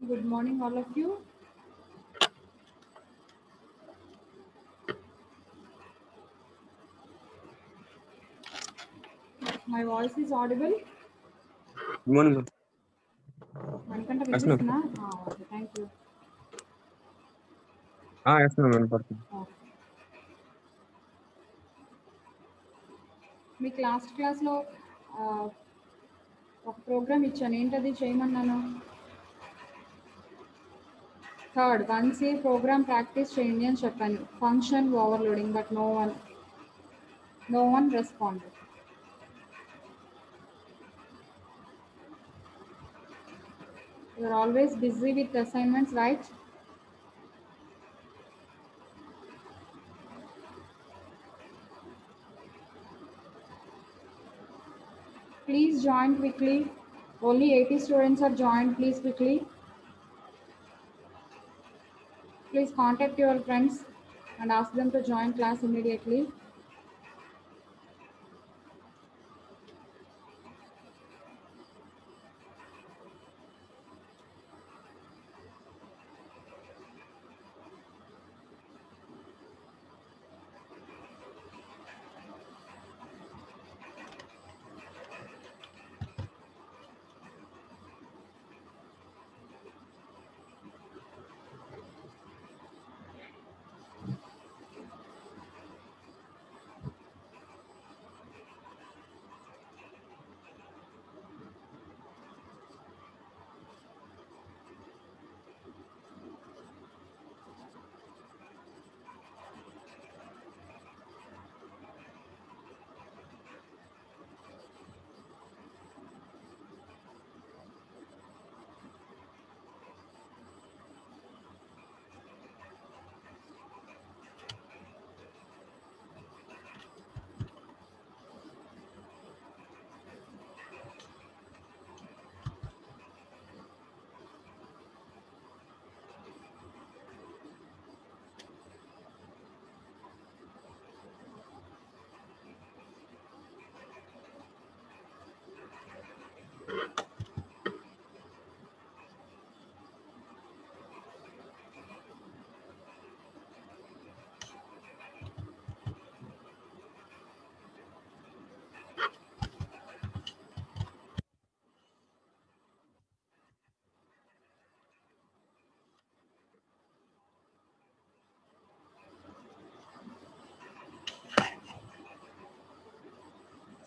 Good morning, all of you. My voice is audible. Good morning, ma'am. Manikanta Yes, ma'am. వినిపిస్తుందా? Okay, thank you. Yes, ma'am. వినపడుతుంది. Okay. మీకు last క్లాస్లో ఒక programme ఇచ్చాను, ఏంటది చేయమన్నాను? Third 1C programme practice చేయండి అని చెప్పాను. Function overloading, but no one responded. You are always busy with assignments, right? Please join quickly. Only 80 students are joined. Please quickly. Please contact your friends and ask them to join class immediately.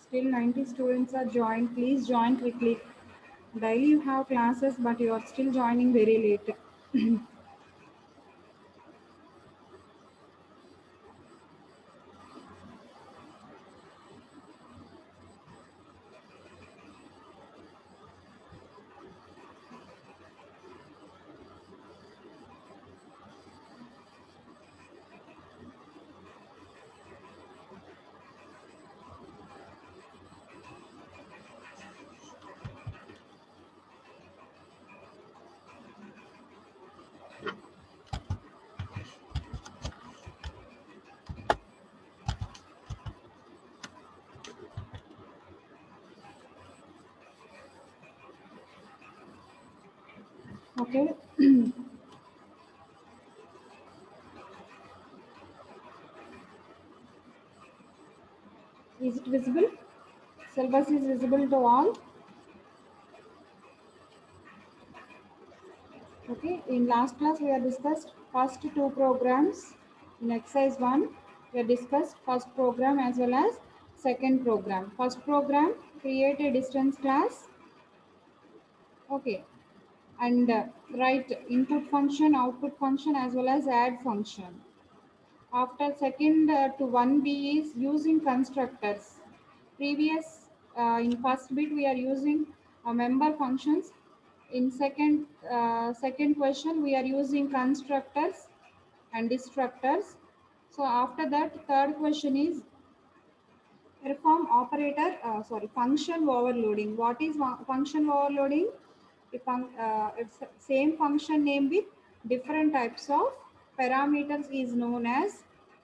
Still 90 students are joined. Please join quickly. Daily you have classes, but you are still joining very late. Okay. Is it visible? Syllabus is visible to all. Okay. In last class we have discussed first two programs. In exercise 1, we have discussed first program as well as second program. First program, create a distance class. Okay. And write input function, output function as well as add function. After second to 1B is using constructors. Previous in first bit we are using member functions. In second question we are using constructors and destructors. So after that third question is perform operator function overloading. What is function overloading? It's same function name with different types of parameters is known as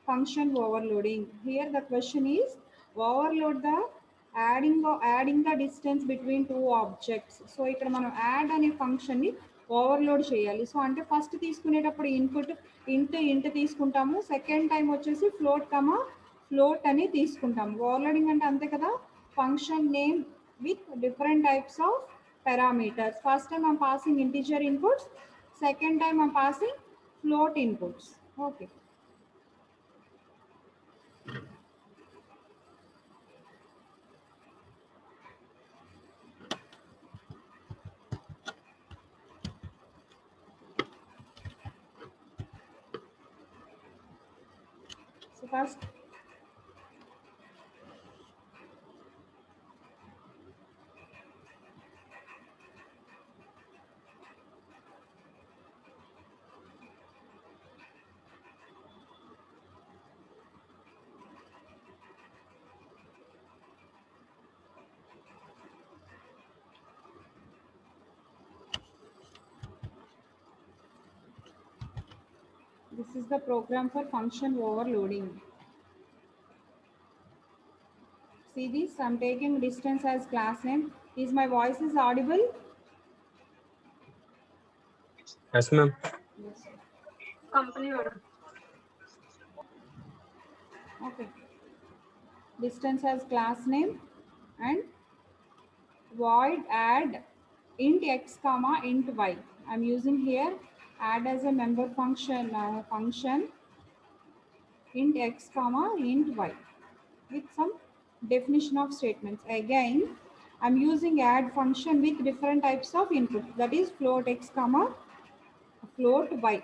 function overloading. Here the question is overload the adding the distance between two objects. So ఇక్కడ మనం add అనే function ని overload చేయాలి. So అంటే first తీసుకునేటప్పుడు input ఇంట్ తీసుకుంటాము, second time వచ్చేసి ఫ్లోట్ అని తీసుకుంటాము. ఓవర్లోడింగ్ అంటే అంతే కదా, function name with different types of parameters. First time I'm passing integer inputs, second time I'm passing float inputs. Okay. So first this is the program for function overloading. See this, I'm taking distance as class name. Is my voice is audible? Yes, ma'am. Yes. Company order. Okay. Distance as class name and void add int x comma int y. I'm using here add as a member function int x comma int y with some definition of statements. Again, I'm using add function with different types of input, that is float x comma float y.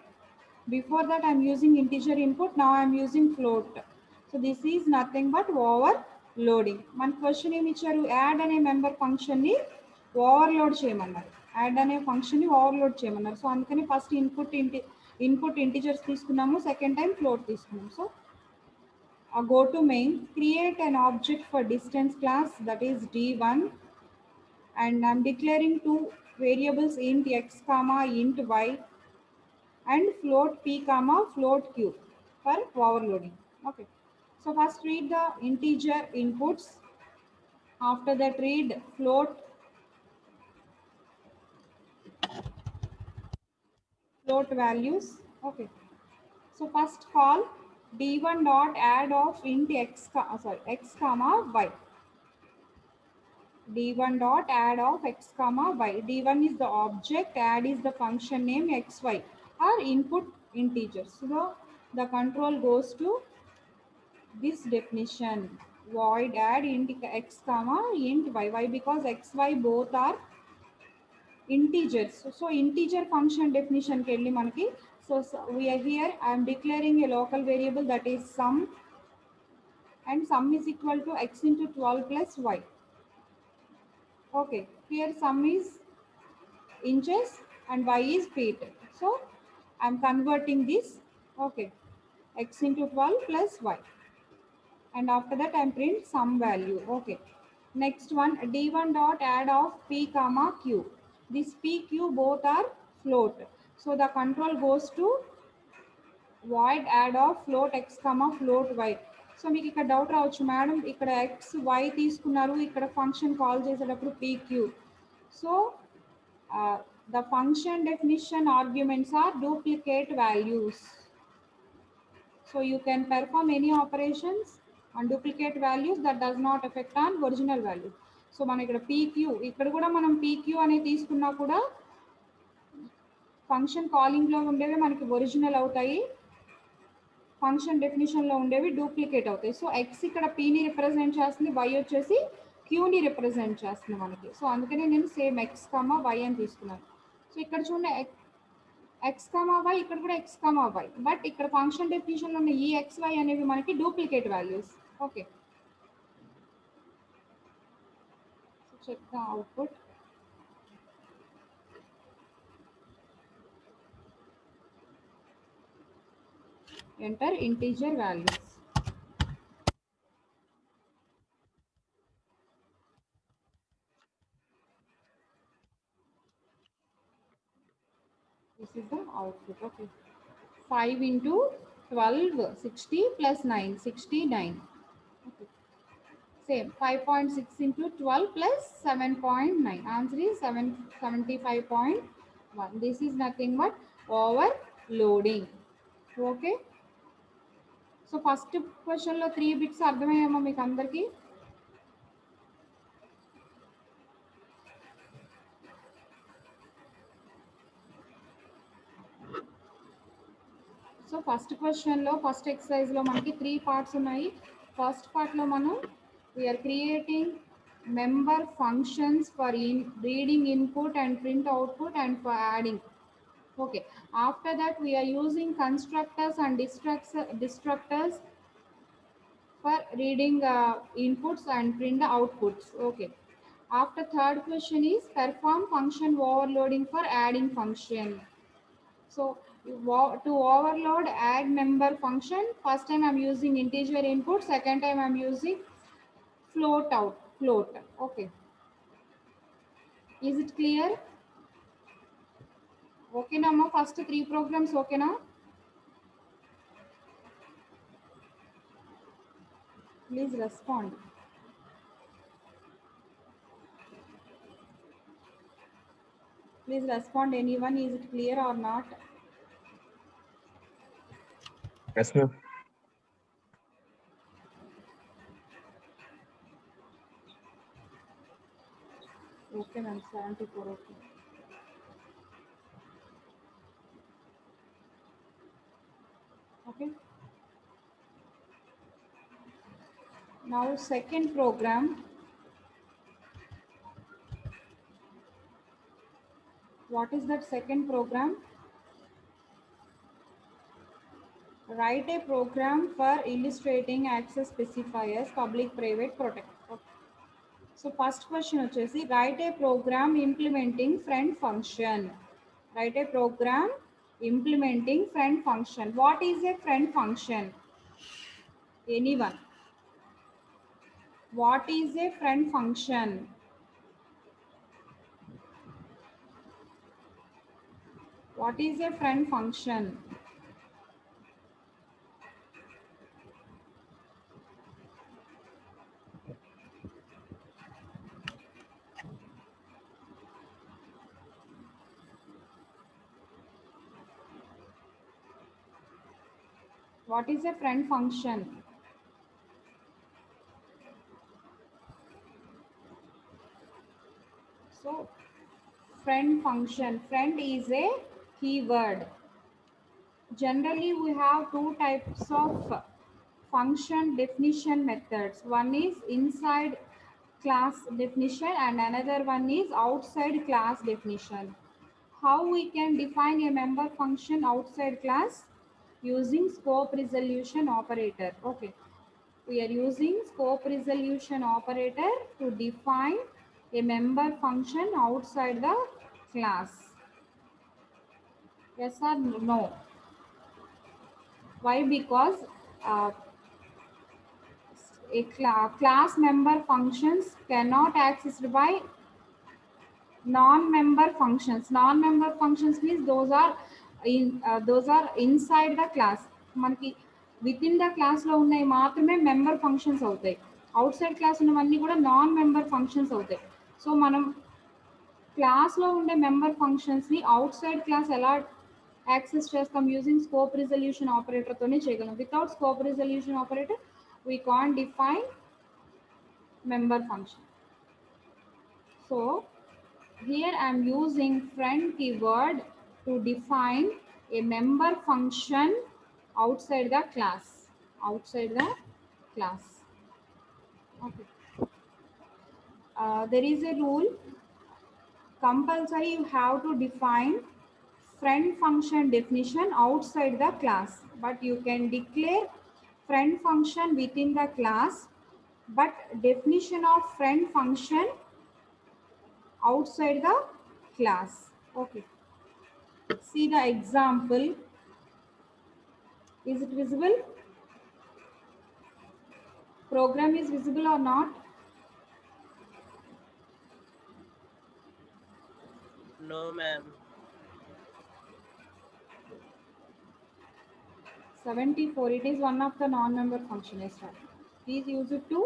Before that I'm using integer input, now I'm using float. So this is nothing but overloading. మన question ఏమి ఇచ్చారు, add అనే member ఫంక్షన్ని overload చేయమన్నారు, add అనే ఫంక్షన్ని overload చేయమన్నారు. So అందుకని ఫస్ట్ ఇన్పుట్ ఇంటిజర్స్ తీసుకున్నాము, సెకండ్ టైం ఫ్లోట్ తీసుకున్నాము. So go to main, create an object for distance class, that is d1, and I'm declaring two variables int x comma int y and float p comma float q for overloading. Okay, so first read the integer inputs, after that read float values. Okay, so first call d1 dot add of int x comma y, d1 dot add of x comma y. D1 is the object, add is the function name, xy are input integers. So the control goes to this definition, void add int x comma int y. Why? Because x y both are integers. So integer function definition kelli manaki, so we are here, I am declaring a local variable, that is sum, and sum is equal to x into 12 plus y. Okay, here sum is inches and y is feet. So I'm converting this. Okay, x into 12 plus y, and after that I'm print sum value. Okay, next one, d1 dot add of p comma q. This p q both are float, so the control goes to void add of float x comma float y. So మీకు ఇక్కడ doubt రావచ్చు, madam ఇక్కడ X why తీసుకున్నారు, ఇక్కడ function call చేసేటప్పుడు pq. So the function definition arguments are duplicate values. So you can perform any operations on duplicate values, that does not affect on original value. So మనం ఇక్కడ pq, ఇక్కడ కూడా మనం pq అనేది తీసుకున్నా కూడా ఫంక్షన్ కాలింగ్ లో ఉండేవి మనకి ఒరిజినల్ అవుతాయి, ఫంక్షన్ డెఫినిషన్ లో ఉండేవి డూప్లికేట్ అవుతాయి. సో ఎక్స్ ఇక్కడ పీని రిప్రజెంట్ చేస్తుంది, వై వచ్చేసి క్యూని రిప్రజెంట్ చేస్తుంది మనకి. సో అందుకనే నేను సేమ్ ఎక్స్ కామా వై అని తీసుకున్నాను. సో ఇక్కడ చూడండి ఎక్స్ కామా వై, ఇక్కడ కూడా ఎక్స్ కామా వై, బట్ ఇక్కడ ఫంక్షన్ డెఫినిషన్ లో ఉన్న ఈ ఎక్స్ వై అనేవి మనకి duplicate values. Okay, so check the output. Enter integer values. This is the output. Okay, 5 into 12, 60 plus 9, 69. Okay, same 5.6 into 12 plus 7.9, answer is 75.9. 1. This is nothing but overloading. Okay. So first క్వశ్చన్లో 3 bits అర్థమయ్యామా మీకు అందరికీ? So first క్వశ్చన్లో first ఎక్సర్సైజ్లో మనకి 3 parts ఉన్నాయి. First పార్ట్లో మనం we're creating member functions for reading input and print output and for adding. Okay, after that we are using constructors and destructors for reading inputs and print the outputs. Okay, after third question is perform function overloading for adding function. So to overload add member function, first time I'm using integer input, second time I'm using float. Okay, is it clear? Okay na amma, first 3 programs okay na? Please respond. Please respond anyone, is it clear or not? Yes, ma'am. Okay ma'am, 74 okay. Okay. Now second program. What is that second program? Write a program for illustrating access specifiers, public, private, protect. Okay. So first question వచ్చేసి write a program implementing friend function. Write a program implementing friend function. What is a friend function? Anyone? What is a friend function? What is a friend function? What is a friend function? So friend function, friend is a keyword. Generally we have two types of function definition methods. One is inside class definition and another one is outside class definition. How we can define a member function outside class? Using scope resolution operator. Okay, we are using scope resolution operator to define a member function outside the class. Yes or no? Why? Because a class member functions cannot accessed by non-member functions. Non-member functions means those are inside the class. మనకి with in the క్లాస్లో ఉన్నాయి మాత్రమే member functions అవుతాయి. Out side class ఉన్నవన్నీ కూడా non member functions అవుతాయి. So మనం క్లాస్లో ఉండే మెంబర్ ఫంక్షన్స్ని అవుట్ సైడ్ క్లాస్ ఎలా యాక్సెస్ చేస్తాం? యూజింగ్ స్కోప్ రిజల్యూషన్ ఆపరేటర్తోనే చేయగలం. Without scope resolution operator we can't define member function. So here I am using friend keyword to define a member function outside the class. Outside the class. Okay. There is a rule. Compulsory you have to define friend function definition outside the class. But you can declare friend function within the class. But definition of friend function outside the class. Okay. See the example. Is it visible? Program is visible or not? No, ma'am. 74. It is one of the non-member function. Yes, sir. Please use it to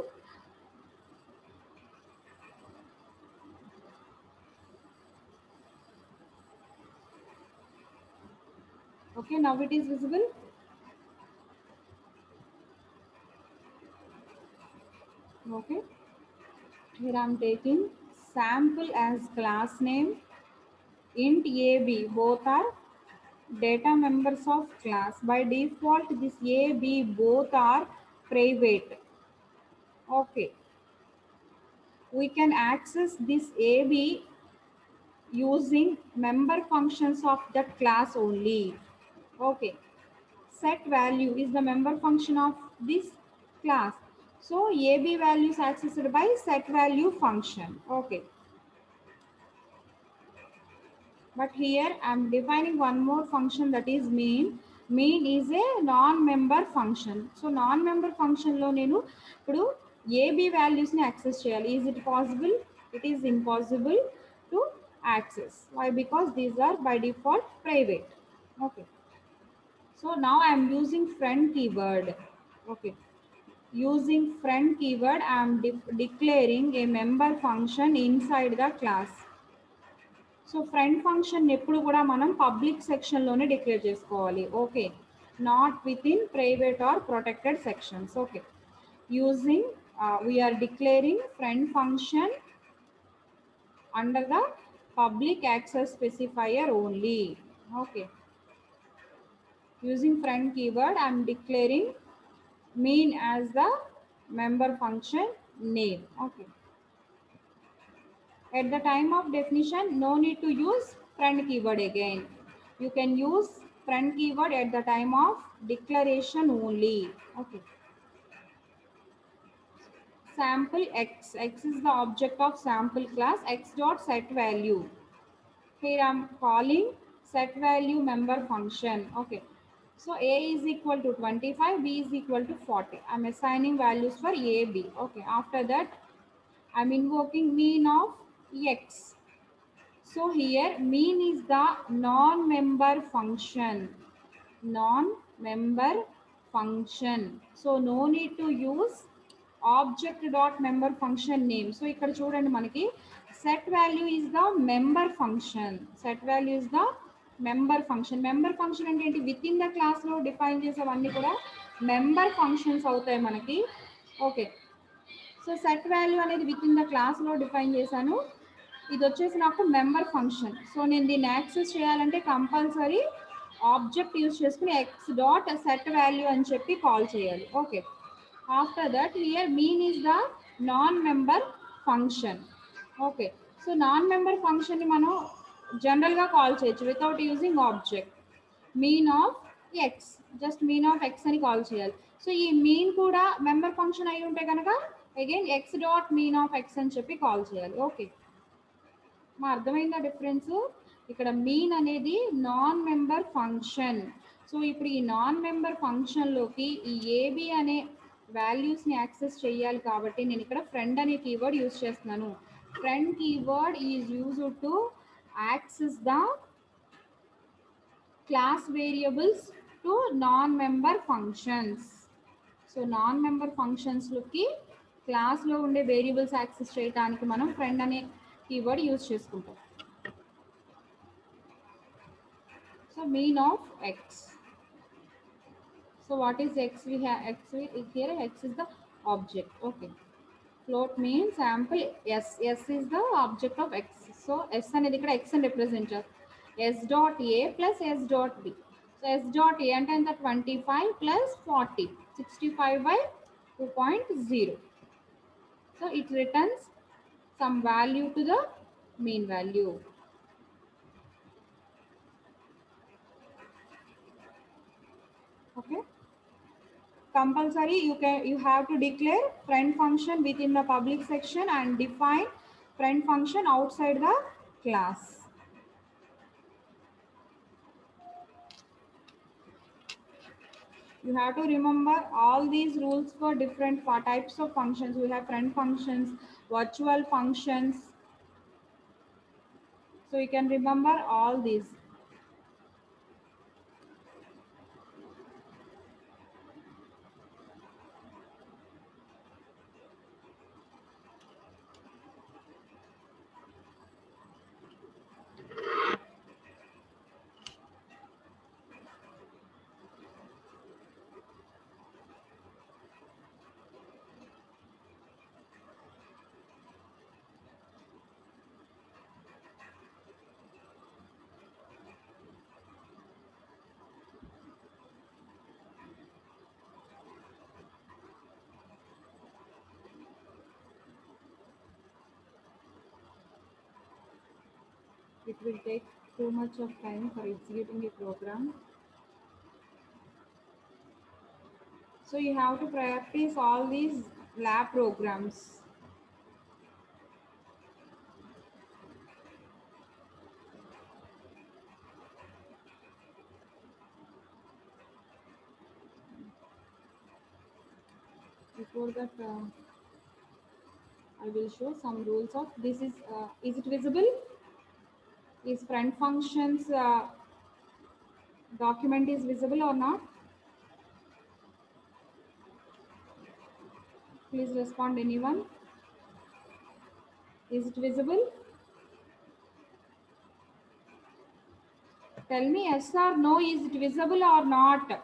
Okay, now it is visible. Okay, here I am taking sample as class name, int AB, both are data members of class. By default, this A, B both are private. Okay, we can access this AB using member functions of that class only. Okay, set value is the member function of this class. So AB value is accessed by set value function. Okay. But here I am defining one more function, that is mean. Mean is a non-member function. So non-member function lo nenu ippudu AB values ni access cheyali. Is it possible? It is impossible to access. Why? Because these are by default private. Okay. So now I am using friend keyword. Okay. Using friend keyword, I am declaring a member function inside the class. So friend function ఎప్పుడు కూడా మనం public సెక్షన్లోనే declare చేసుకోవాలి. Okay, not within private or protected sections. Okay, using we're declaring friend function under the public access specifier only. Okay, using friend keyword I am declaring mean as the member function name. Okay, at the time of definition no need to use friend keyword again. You can use friend keyword at the time of declaration only. Okay, sample x is the object of sample class. X dot set value, here I am calling set value member function. Okay, so a is equal to 25, b is equal to 40. I am assigning values for a, b. Okay, after that I am invoking mean of x. So here mean is the non-member function. Non-member function. So no need to use object dot member function name. So ఇక్కడ చూడండి మనకి set value is the member function. Set value is the member function. Member function అంటే ఏంటి? With in the class లో define చేసేవన్నీ కూడా member functions అవుతాయి మనకి. ఓకే, సో సెట్ వాల్యూ అనేది విత్ ఇన్ ద క్లాస్ లో డిఫైన్ చేశాను. ఇది వచ్చేసి నాకు మెంబర్ ఫంక్షన్. సో నేను దీన్ని యాక్సెస్ చేయాలంటే కంపల్సరీ ఆబ్జెక్ట్ యూజ్ చేసుకుని ఎక్స్ డాట్ సెట్ వాల్యూ అని చెప్పి కాల్ చేయాలి. Okay, after that here mean is the non member function. Okay, so non member ఫంక్షన్ని మనం జనరల్గా కాల్ చేయొచ్చు without using object. Mean of X, just mean of X అని call చేయాలి. So ఈ మీన్ కూడా మెంబర్ ఫంక్షన్ అయి ఉంటే కనుక again X dot mean of X అని చెప్పి కాల్ చేయాలి. ఓకే, మా అర్థమైందా డిఫరెన్స్? ఇక్కడ మీన్ అనేది నాన్ మెంబర్ ఫంక్షన్. సో ఇప్పుడు ఈ నాన్ మెంబర్ ఫంక్షన్లోకి ఈ ఏబి అనే వాల్యూస్ని యాక్సెస్ చేయాలి కాబట్టి నేను ఇక్కడ ఫ్రెండ్ అనే కీవర్డ్ యూజ్ చేస్తున్నాను. Friend keyword is used to access the class variables to non member functions. So non member ఫంక్షన్స్లోకి క్లాస్లో ఉండే వేరియబుల్స్ యాక్సెస్ చేయడానికి మనం ఫ్రెండ్ అనే keyword యూజ్ చేసుకుంటాం. So mean of x. So what is x? We have x here. X is the object. Okay, float mean sample s. S is the object of x. So s అనేది ఇక్కడ x అని represent చేస్తారు. Yes dot a plus s dot b. So s dot a అంటే ఎంత? 25 plus 40, 65/2.0. So it returns some value to the mean value. Okay, compulsory you have to declare friend function within the public section and define friend function outside the class. You have to remember all these rules for different types of functions. We have friend functions, virtual functions. So you can remember all these. It will take too much of time for executing a program. So you have to practice all these lab programs. Before that, I will show some rules of this. Is it visible? Is friend functions document is visible or not? Please respond, anyone. Is it visible? Tell me yes or no, is it visible or not?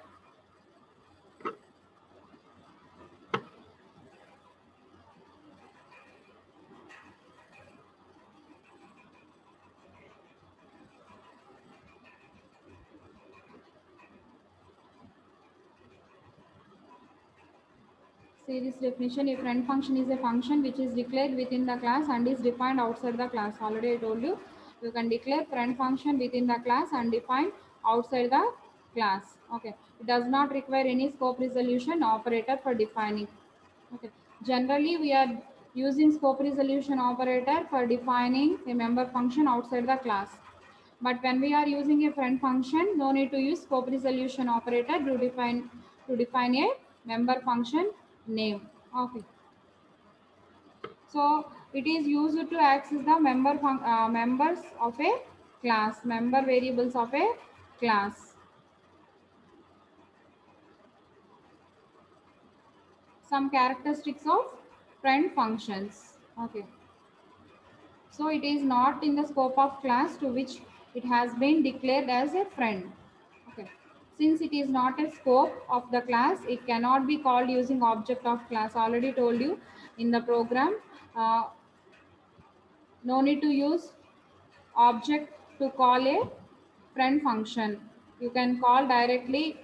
See this definition, a friend function is a function which is declared within the class and is defined outside the class. Already I told you, you can declare friend function within the class and define outside the class. Okay, it does not require any scope resolution operator for defining. Okay, generally we are using scope resolution operator for defining a member function outside the class. But when we are using a friend function, no need to use scope resolution operator to define a member function name. Okay. So it is used to access the members of a class, member variables of a class. Some characteristics of friend functions. Okay. So it is not in the scope of class to which it has been declared as a friend. Okay. Since it is not a scope of the class, it cannot be called using object of class. Already told you in the program, no need to use object to call a friend function. You can call directly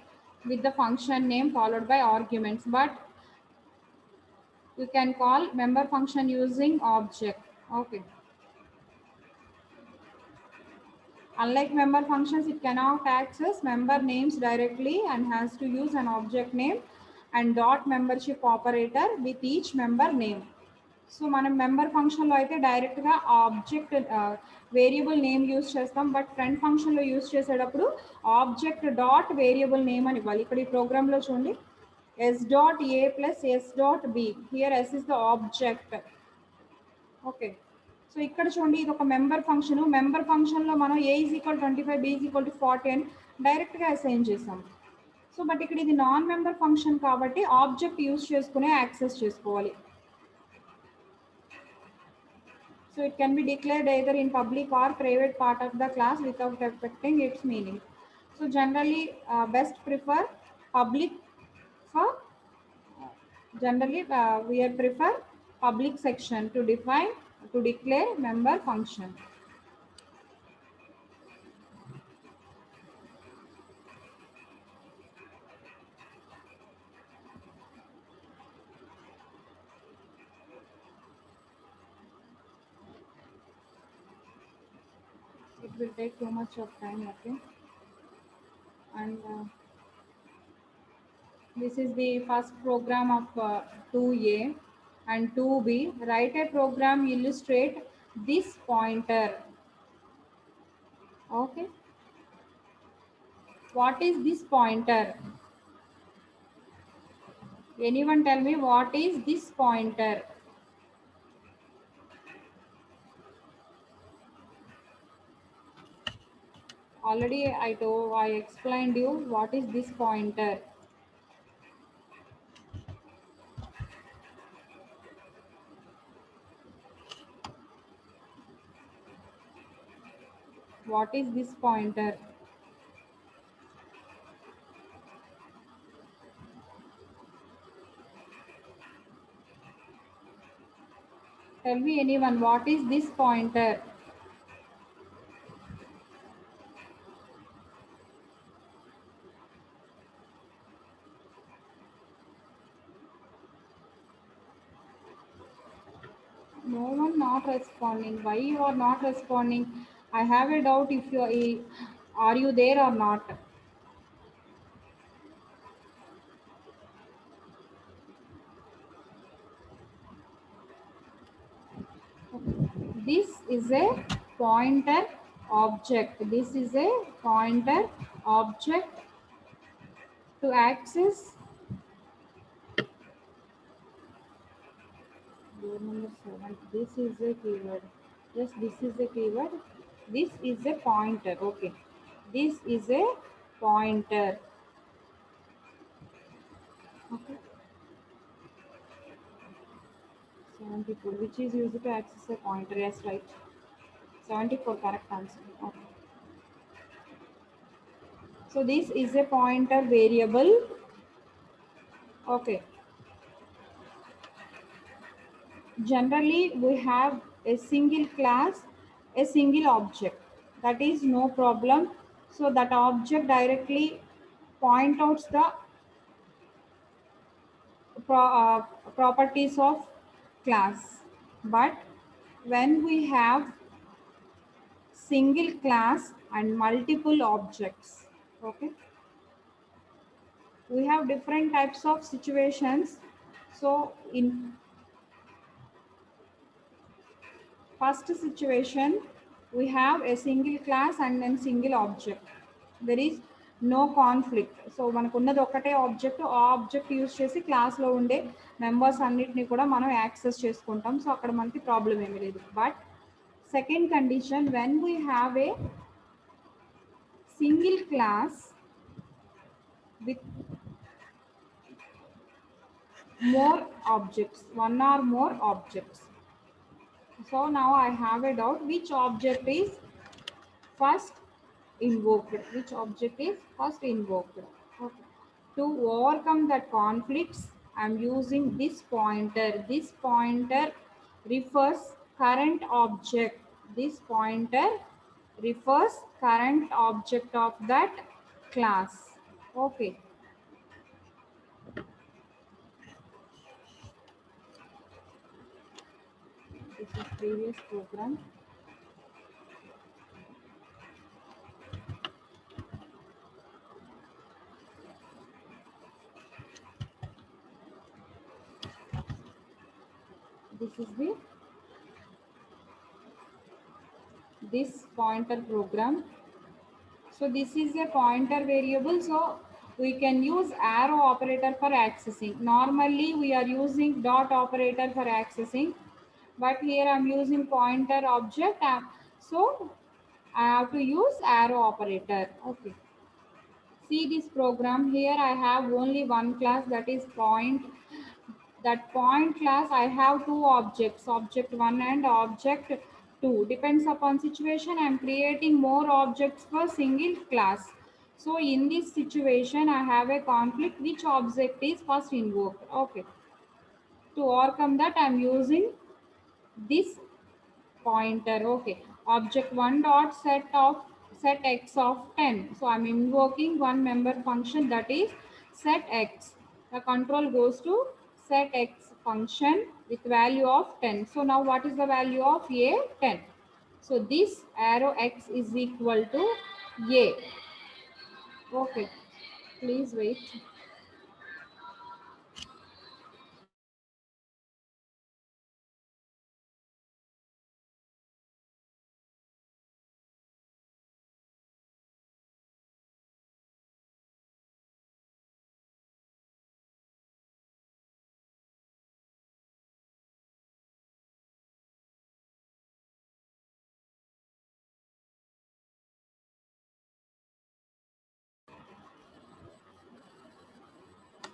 with the function name followed by arguments, but you can call member function using object. Okay. Unlike member functions, it cannot access member names directly and has to use an object name and dot membership operator with each member name. So మనం member ఫంక్షన్లో అయితే డైరెక్ట్గా object variable name use చేస్తాం, but friend ఫంక్షన్లో use చేసేటప్పుడు object dot variable name అని ఇవ్వాలి. ఇక్కడ ఈ ప్రోగ్రాంలో చూడండి, s dot a plus s dot b, here s is the object. Okay, so ఇక్కడ చూడండి ఇది ఒక మెంబర్ ఫంక్షన్. మెంబర్ ఫంక్షన్లో మనం a is equal 25, b is equal to 40 అని డైరెక్ట్గా అసైన్ చేసాం. సో బట్ ఇక్కడ ఇది నాన్ మెంబర్ ఫంక్షన్ కాబట్టి ఆబ్జెక్ట్ యూజ్ చేసుకునే యాక్సెస్ చేసుకోవాలి. So it can be declared either in public or private part of the class without affecting its meaning. So generally best prefer public for we prefer public section to declare member function. It will take too much of time. Okay, and this is the first program of 2A and 2B. Write a program illustrate this pointer. Okay, what is this pointer? Anyone tell me what is this pointer? Already I explained you what is this pointer. What is this pointer? Tell me anyone, what is this pointer? No one not responding. Why you are not responding? I have a doubt if you are you there or not. This is a pointer object. This is a pointer object to access. Door number 7. This is a keyword. Yes, this is a keyword. This is a pointer. Okay. This is a pointer. Okay. 74. Which is used to access a pointer. Yes, right. 74 correct answer. Okay. So this is a pointer variable. Okay. Generally, we have a single class, a single object. That is no problem. So that object directly point out the properties of class. But when we have single class and multiple objects, okay, we have different types of situations. So in first situation, we have a single class and then single object. There is no conflict. So మనకున్నది ఒకటే object, ఆ object use చేసి క్లాస్లో ఉండే members అన్నిటిని కూడా మనం access చేసుకుంటాం. సో అక్కడ మనకి ప్రాబ్లం ఏమీ లేదు. But second condition, when we have a single class with more objects, one or more objects. So now I have a doubt, which object is first invoked? Which object is first invoked? Okay. To overcome that conflicts, I am using this pointer. This pointer refers current object. This pointer refers current object of that class. Okay. This is previous program. This is this pointer program. So this is a pointer variable. So we can use arrow operator for accessing. Normally we are using dot operator for accessing, but here I'm using pointer object. So I have to use arrow operator. Okay. See this program here. I have only one class, that is point. That point class, I have two objects, object 1 and object 2. Depends upon situation, I am creating more objects for single class. So in this situation, I have a conflict, which object is first invoked. Okay. To overcome that, I am using this pointer. Okay. Object 1 dot set x of 10. So I'm invoking one member function, that is set x. The control goes to set x function with value of 10. So now what is the value of a? 10. So this arrow x is equal to a. Okay. Please wait.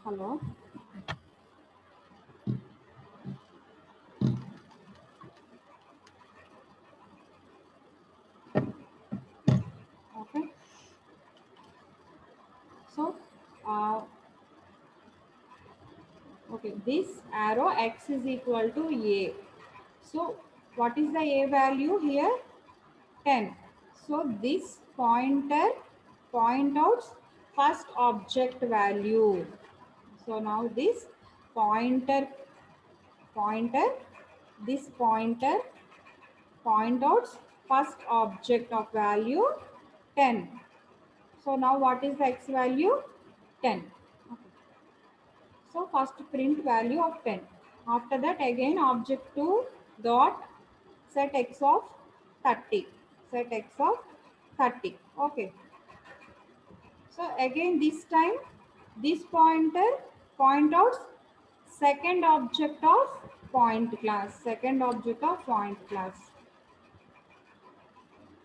Hello. Okay. So okay, this arrow x is equal to a. So what is the a value here? 10. So this pointer point out first object value. So now this pointer pointer this pointer point out first object of value 10. So now what is the x value? 10. Okay. So first print value of 10. After that again object 2 dot set x of 30. Set x of 30. Okay. So again this time this pointer point out second object of point class. Second object of point class.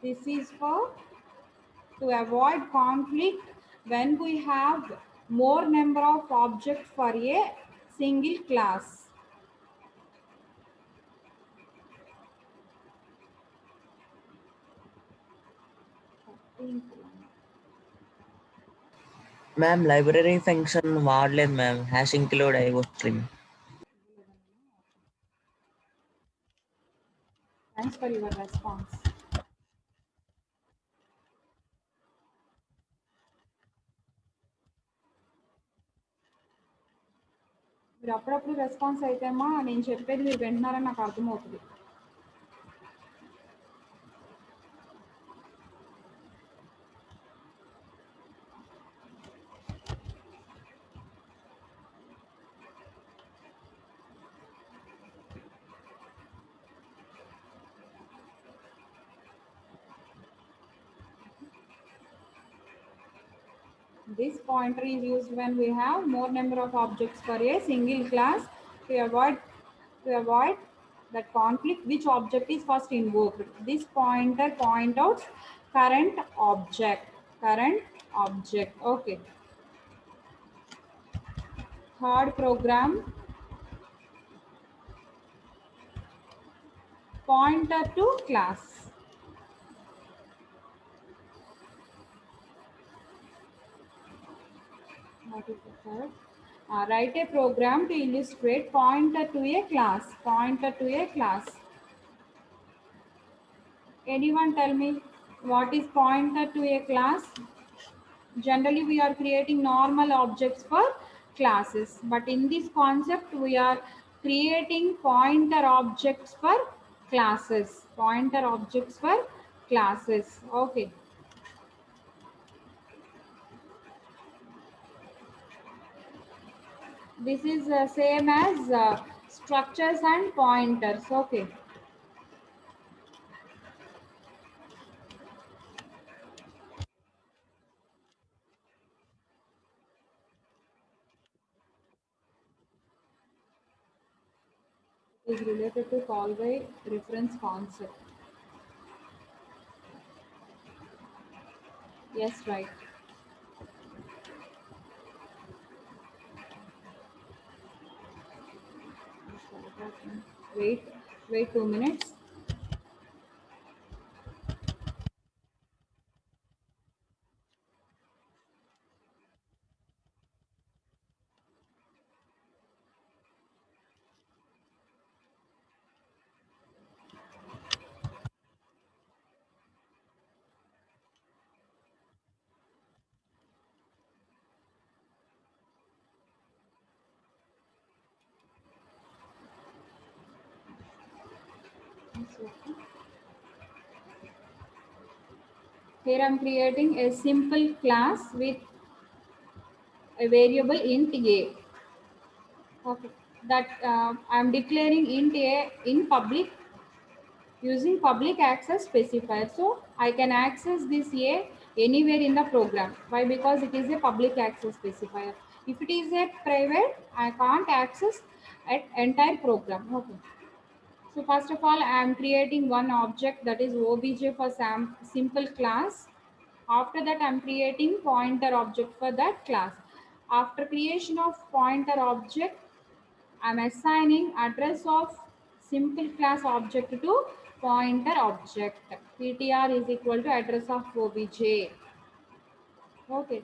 This is for to avoid conflict when we have more number of objects for a single class. Ma'am library function వాడలేదు ma'am, hash include అయ్యి వస్తుంది. Thanks for your response. మీరు అప్పుడప్పుడు response అయితేమా నేను చెప్పేది మీరు వింటున్నారని నాకు అర్థమవుతుంది. This pointer is used when we have more number of objects for a single class to avoid that conflict which object is first invoked. This pointer point out current object. Okay. Third program, pointer to class. What is the third? Write a program to illustrate pointer to a class. Pointer to a class. Anyone tell me what is pointer to a class? Generally we are creating normal objects for classes, but in this concept we are creating pointer objects for classes. Pointer objects for classes. Okay. This is same as structures and pointers. Okay. Is related to call by reference concept. Yes, right. Wait 2 minutes. Here I am creating a simple class with a variable int a. Okay. That I am declaring int a in public using public access specifier. So I can access this a anywhere in the program. Why? Because it is a public access specifier. If it is a private, I can't access at entire program. Okay. So first of all, I am creating one object, that is obj for simple class. After that, I am creating pointer object for that class. After creation of pointer object, I am assigning address of simple class object to pointer object. PTR is equal to address of obj. Okay.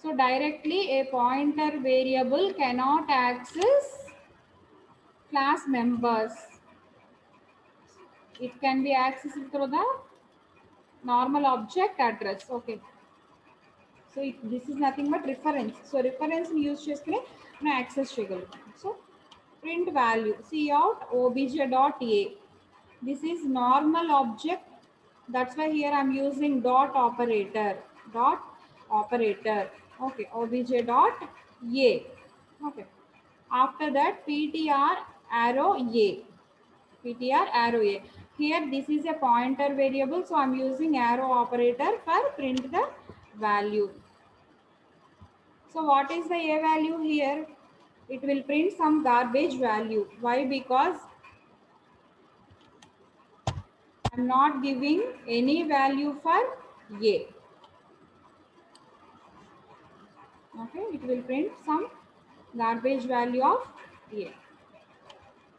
So directly a pointer variable cannot access class members. It can be accessed through the normal object address. Okay. So this is nothing but reference. So reference use cheskone na access cheyagalugam. So print value cout obj.a. This is normal object That's why here I'm using dot operator. Dot operator. Okay, obj dot a. Okay. After that, ptr arrow a. ptr arrow a. Here this is a pointer variable, so I'm using arrow operator for print the value. So what is the a value here? It will print some garbage value. Why? Because I'm not giving any value for a. Okay, it will print some garbage value of a.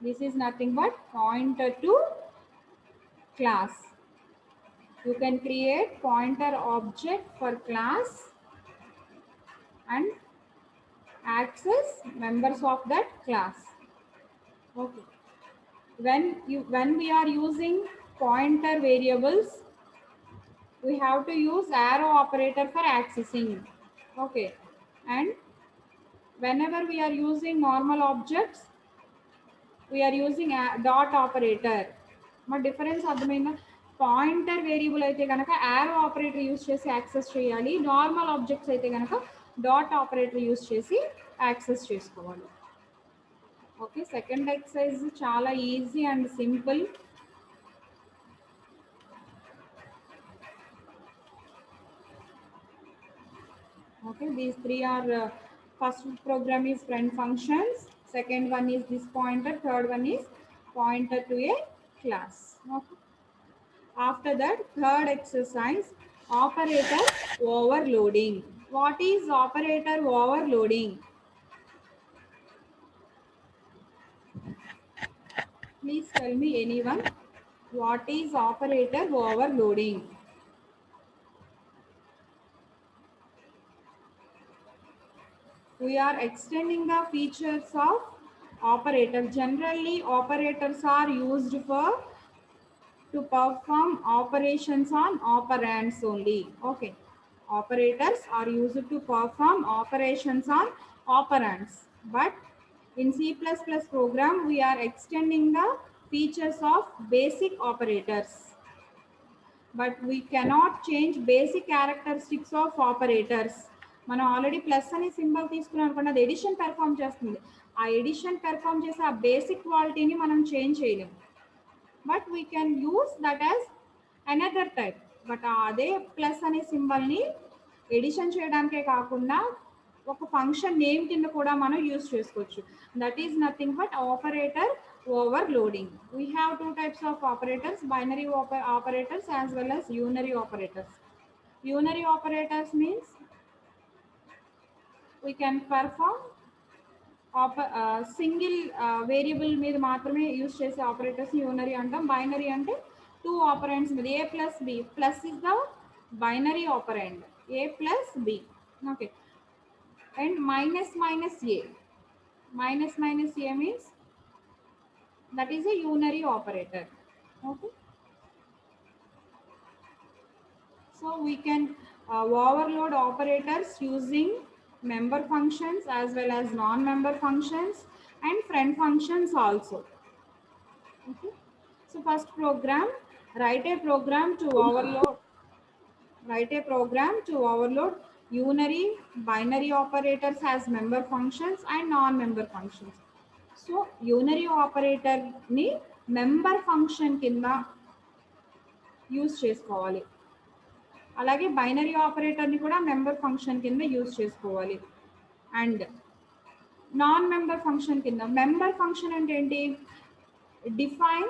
This is nothing but pointer to class. You can create pointer object for class and access members of that class. Okay. When we are using pointer variables, we have to use arrow operator for accessing. Okay. And whenever we are using normal objects, we are using a dot operator. మా difference అర్థమైందా? Pointer variable అయితే కనుక arrow operator use చేసి access చేయాలి. Normal objects అయితే కనుక dot operator use చేసి access చేసుకోవాలి. ఓకే, సెకండ్ ఎక్సర్సైజ్ చాలా easy and simple. Okay, these three are first program is friend functions, second one is this pointer, third one is pointer to a class. Okay. After that, third exercise, operator overloading. What is operator overloading? Please tell me, anyone, what is operator overloading? We are extending the features of operator. Generally, operators are used to perform operations on operands only. Okay, operators are used to perform operations on operands, but in C++ program we are extending the features of basic operators, but we cannot change basic characteristics of operators. మనం already plus అనే symbol తీసుకున్నాం అనుకోండి, అది edition perform చేస్తుంది. ఆ edition perform చేసే ఆ basic క్వాలిటీని మనం చేంజ్ చేయలేము. But we can use that as another type. But అదే ప్లస్ అనే సింబల్ని ఎడిషన్ చేయడానికే కాకుండా ఒక ఫంక్షన్ నేమ్ కింద కూడా మనం యూజ్ చేసుకోవచ్చు. That is nothing but operator overloading. We have two types of operators, binary operators as well as unary operators. Unary operators means we can perform single variable మీద మాత్రమే use చేసే operators unary అంటాం. Binary అంటే two operands మీద, a plus b. Plus is the binary operand, a plus b. Okay, and minus minus a. Minus minus a means that is a unary operator. Okay, so we can overload operators using member functions as well as non-member functions and friend functions also. Okay, so first program, write a program to overload unary binary operators as member functions and non-member functions. So unary operator ni member function kinda use చేసుకోవాలి, అలాగే binary ఆపరేటర్ని కూడా member function కింద use చేసుకోవాలి. And non member function కింద, member function అంటే ఏంటి? Define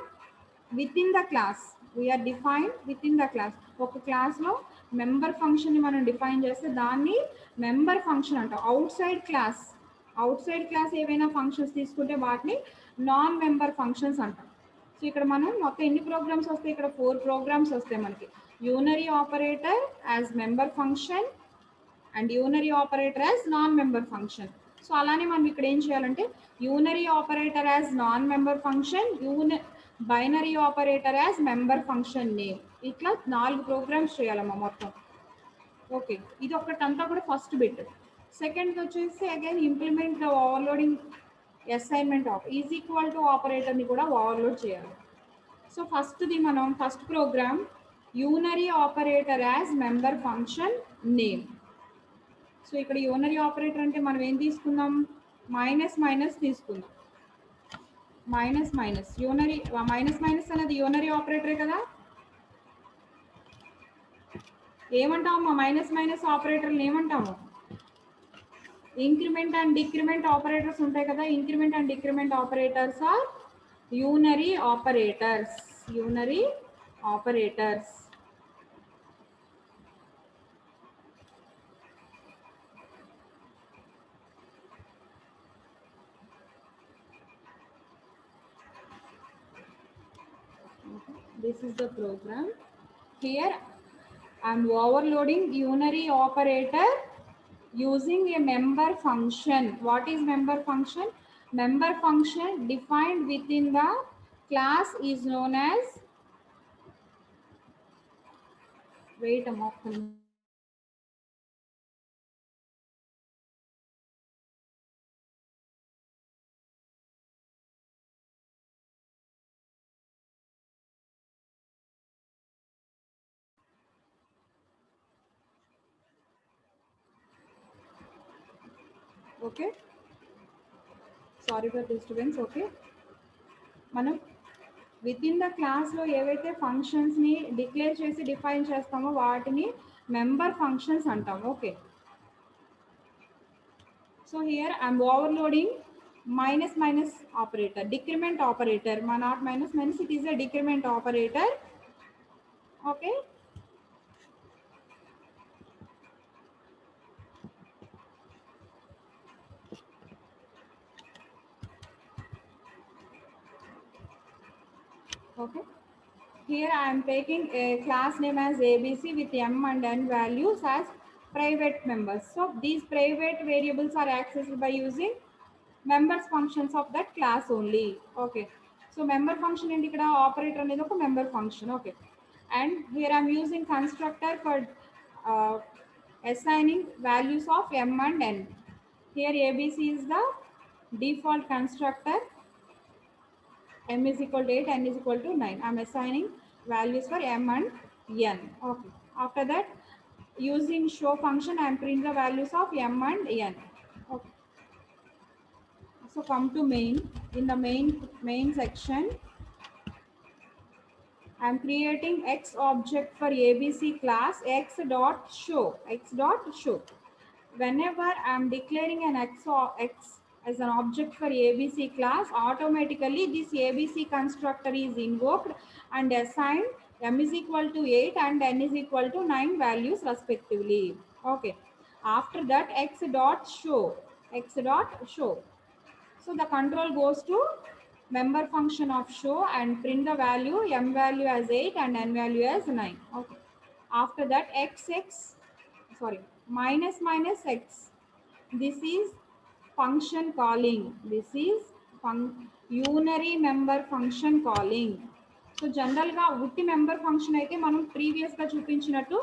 within the class. We're define within the class. ఒక క్లాస్లో మెంబర్ ఫంక్షన్ని మనం డిఫైన్ చేస్తే దాన్ని మెంబర్ ఫంక్షన్ అంటాం. అవుట్ సైడ్ క్లాస్ ఏవైనా ఫంక్షన్స్ తీసుకుంటే వాటిని నాన్ మెంబర్ ఫంక్షన్స్ అంటాం. సో ఇక్కడ మనం మొత్తం ఎన్ని ప్రోగ్రామ్స్ వస్తాయి? ఇక్కడ 4 ప్రోగ్రామ్స్ వస్తాయి మనకి. Unary operator as member function and unary operator as non member function. So అలానే మనం ఇక్కడ ఏం చేయాలంటే unary operator as non member function, binary operator as member function name, ఇట్లా 4 ప్రోగ్రామ్స్ చేయాలమ్మా మొత్తం. ఓకే, ఇది ఒకటంతా కూడా ఫస్ట్ బిట్. సెకండ్ వచ్చేసి again implement the overloading assignment of is equal to ఆపరేటర్ని కూడా ఓవర్లోడ్ చేయాలి. So first program unary operator as member function name. So ఇక్కడ యూనరీ ఆపరేటర్ అంటే మనం ఏం తీసుకుందాం, మైనస్ మైనస్ తీసుకుందాం. Minus minus unary, minus minus అనేది యూనరీ ఆపరేటరే కదా. ఏమంటాము మైనస్ మైనస్ ఆపరేటర్లు ఏమంటాము, ఇంక్రిమెంట్ అండ్ డిక్రిమెంట్ ఆపరేటర్స్ ఉంటాయి కదా. Increment and decrement operators are unary operators. Unary operators. This is the program. Here I am overloading unary operator using a member function. What is member function? Member function defined within the class is known as, wait a moment. Okay, sorry for disturbance. Okay, మనం with in the క్లాస్లో ఏవైతే ఫంక్షన్స్ని declare చేసి define చేస్తామో వాటిని member functions అంటాం. Okay, so here I'm overloading minus minus operator, decrement operator, not minus minus, it is a decrement operator. Okay, okay, here I am taking a class name as ABC with m and n values as private members. So these private variables are accessed by using members functions of that class only. Okay, so member function and ikkada operator anedi oka member function. Okay, and here I am using constructor for assigning values of m and n. Here ABC is the default constructor, m is equal to 8, n is equal to 9. I am assigning values for m and n. Okay, after that using show function I am print the values of m and n. Okay, so come to main. In the main section I am creating X object for ABC class, X dot show. Whenever I am declaring an X as an object for ABC class, automatically this ABC constructor is invoked and assigned m is equal to 8 and n is equal to 9 values respectively. Okay, after that X dot show. So the control goes to member function of show and print the value, m value as 8 and n value as 9. Okay, after that minus minus x, this is function calling. This is unary member function calling. So జనరల్గా ఉట్టి member function అయితే మనం ప్రీవియస్గా చూపించినట్టు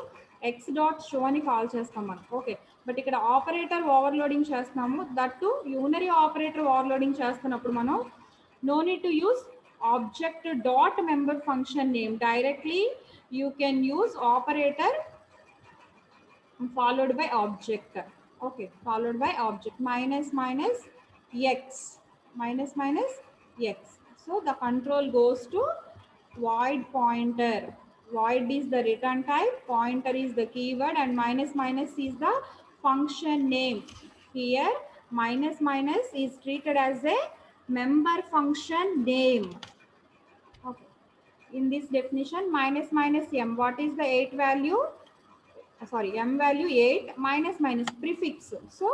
X dot show అని call చేస్తాం మనం. Okay, but ఇక్కడ ఆపరేటర్ ఓవర్లోడింగ్ చేస్తున్నాము, దట్టు యూనరీ ఆపరేటర్ ఓవర్లోడింగ్ చేస్తున్నప్పుడు మనం no need to use object dot member function name. Directly you can use operator followed by object. Okay, followed by object minus minus x, minus minus x. So the control goes to void pointer. Void is the return type, pointer is the keyword, and minus minus is the function name. Here minus minus is treated as a member function name. Okay, in this definition minus minus m, what is the 8 value, m value 8, minus minus prefix, so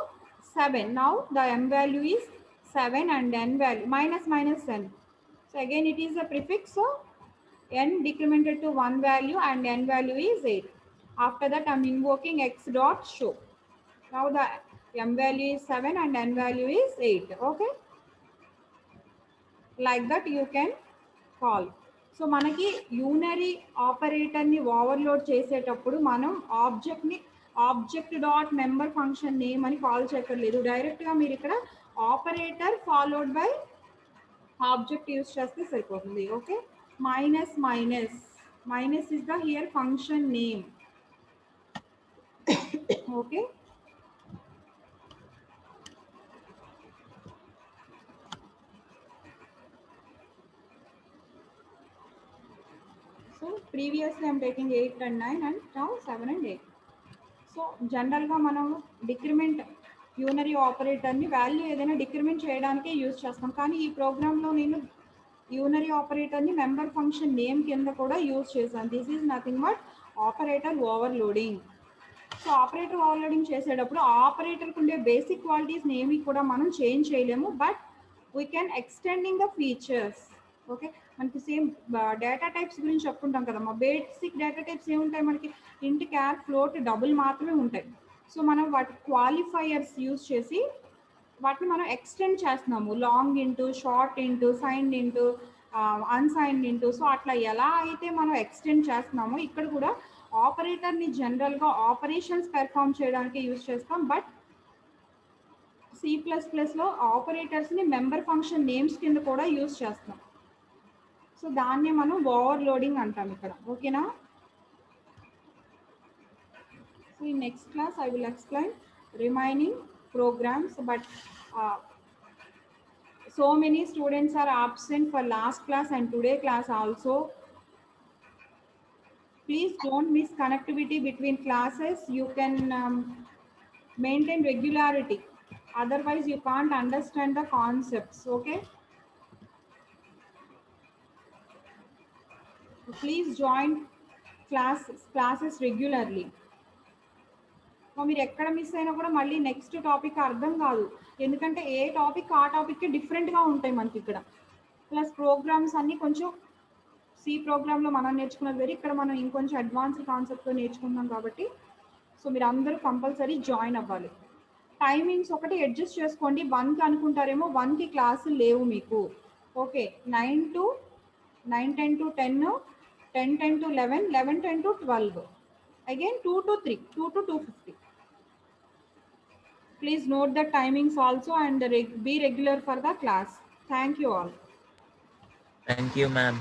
7. Now the m value is 7 and n value minus minus n, so again it is a prefix, so n decremented to 1 value and n value is 8. After that I am invoking x dot show. Now the m value is 7 and n value is 8. Okay, like that you can call. So మనకి unary ఆపరేటర్ని overload చేసేటప్పుడు మనం object dot member function name అని call చేయక్కర్లేదు. డైరెక్ట్గా మీరు ఇక్కడ operator followed by object use చేస్తే సరిపోతుంది. Okay, minus minus minus is the here function name. Okay. So previously I'm taking 8 and 9 and now 7 and 8. So జనరల్గా మనం డిక్రిమెంట్ యూనరీ ఆపరేటర్ని వాల్యూ ఏదైనా డిక్రిమెంట్ చేయడానికే యూజ్ చేస్తాం, కానీ ఈ ప్రోగ్రాంలో నేను యూనరీ ఆపరేటర్ని మెంబర్ ఫంక్షన్ నేమ్ కింద కూడా యూజ్ చేశాను. This is nothing but operator overloading. So operator overloading చేసేటప్పుడు ఆపరేటర్కి ఉండే బేసిక్ క్వాలిటీస్ ఏమి కూడా మనం చేంజ్ చేయలేము, but we can extending the features. Okay, మనకి సేమ్ డేటా టైప్స్ గురించి చెప్పుకుంటాం కదా, మా బేసిక్ డేటా టైప్స్ ఏముంటాయి మనకి, ఇంట్, క్యార్, ఫ్లోట్, డబుల్ మాత్రమే ఉంటాయి. సో మనం వాటి క్వాలిఫైయర్స్ యూజ్ చేసి వాటిని మనం ఎక్స్టెండ్ చేస్తున్నాము, long into, short into, signed into, unsigned into. So అట్లా ఎలా అయితే మనం ఎక్స్టెండ్ చేస్తున్నామో ఇక్కడ కూడా ఆపరేటర్ని జనరల్గా ఆపరేషన్స్ పెర్ఫామ్ చేయడానికి యూజ్ చేస్తాం, బట్ C++లో ఆపరేటర్స్ని మెంబర్ ఫంక్షన్ నేమ్స్ కింద కూడా యూజ్ చేస్తాం. సో దాన్ని మనం ఓవర్లోడింగ్ అంటాం ఇక్కడ. ఓకేనా? So in next class I will explain remaining programs, but so many students are absent for last class and today class also. Please don't miss connectivity between classes. You can maintain regularity, otherwise you can't understand the concepts. Okay, please join classes regularly. మీరు ఎక్కడ miss అయినా కూడా మళ్ళీ next topic అర్థం కాదు, ఎందుకంటే ఏ topic ఆ టాపిక్కి డిఫరెంట్గా ఉంటాయి మనకి ఇక్కడ. ప్లస్ ప్రోగ్రామ్స్ అన్నీ కొంచెం సి ప్రోగ్రాంలో మనం నేర్చుకున్నది వేరే, ఇక్కడ మనం ఇంకొంచెం అడ్వాన్స్డ్ కాన్సెప్ట్తో నేర్చుకున్నాం కాబట్టి సో మీరు అందరూ కంపల్సరీ జాయిన్ అవ్వాలి. టైమింగ్స్ ఒకటి అడ్జస్ట్ చేసుకోండి. 1కి అనుకుంటారేమో, 1కి క్లాసులు లేవు మీకు. Okay, 9:10 to 10, 10:10 to 11, 11:10 to 12, again 2 to 3, 2 to 2:50. Please note the timings also and be regular for the class. Thank you all. Thank you, ma'am.